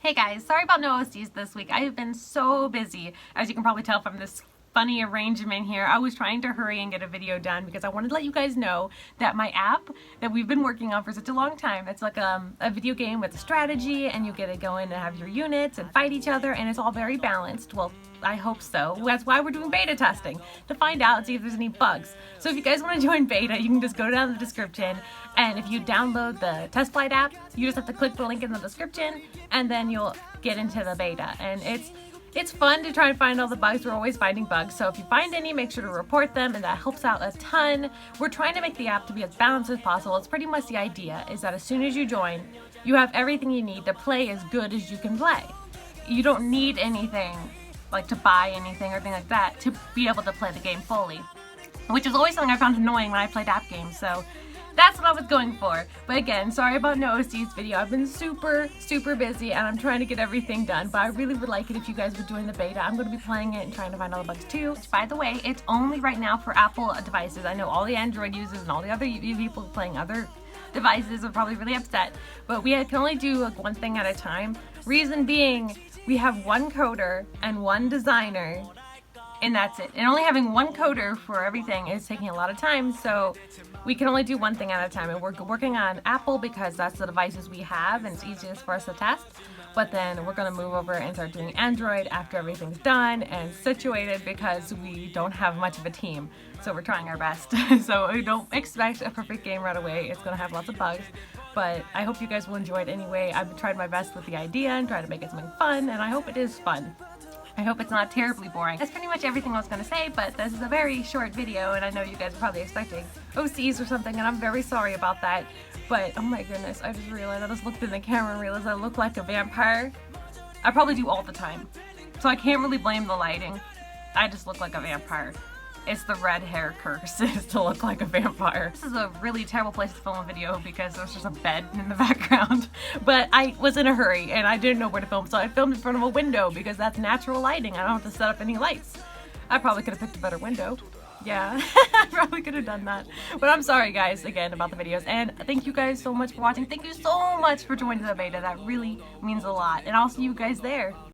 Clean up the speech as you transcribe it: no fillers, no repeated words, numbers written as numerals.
Hey guys, sorry about no OCs this week. I have been so busy, as you can probably tell from this funny arrangement here. I was trying to hurry and get a video done because I wanted to let you guys know that my app that we've been working on for such a long time, it's like a video game with a strategy, and you get to go in and have your units and fight each other, and it's all very balanced. Well, I hope so. That's why we're doing beta testing, to find out and see if there's any bugs. So if you guys want to join beta, you can just go down in the description, and if you download the test flight app, you just have to click the link in the description, and then you'll get into the beta. And it's fun to try and find all the bugs. We're always finding bugs, so if you find any, make sure to report them, and that helps out a ton. We're trying to make the app to be as balanced as possible. It's pretty much the idea, is that as soon as you join, you have everything you need to play as good as you can play. You don't need anything, like to buy anything or anything like that, to be able to play the game fully, which is always something I found annoying when I played app games, so that's what I was going for. But again, sorry about no OCs video. I've been super busy and I'm trying to get everything done, but I really would like it if you guys would join the beta. I'm going to be playing it and trying to find all the bugs too. Which, by the way, it's only right now for Apple devices. I know all the Android users and all the other people playing other devices are probably really upset, but we can only do like one thing at a time. Reason being, we have one coder and one designer, and that's it. And only having one coder for everything is taking a lot of time, so we can only do one thing at a time. And we're working on Apple because that's the devices we have and it's easiest for us to test. But then we're going to move over and start doing Android after everything's done and situated, because we don't have much of a team. So we're trying our best. So we don't expect a perfect game right away. It's going to have lots of bugs. But I hope you guys will enjoy it anyway. I've tried my best with the idea and tried to make it something fun, and I hope it is fun. I hope it's not terribly boring. That's pretty much everything I was going to say, but this is a very short video, and I know you guys are probably expecting OCs or something, and I'm very sorry about that. But, oh my goodness, I just realized, I just looked in the camera and realized I look like a vampire. I probably do all the time, so I can't really blame the lighting. I just look like a vampire. It's the red hair curse, is to look like a vampire. This is a really terrible place to film a video because there's just a bed in the background. But I was in a hurry and I didn't know where to film, so I filmed in front of a window because that's natural lighting. I don't have to set up any lights. I probably could have picked a better window. Yeah, I probably could have done that. But I'm sorry guys, again, about the videos. And thank you guys so much for watching. Thank you so much for joining the beta. That really means a lot. And I'll see you guys there.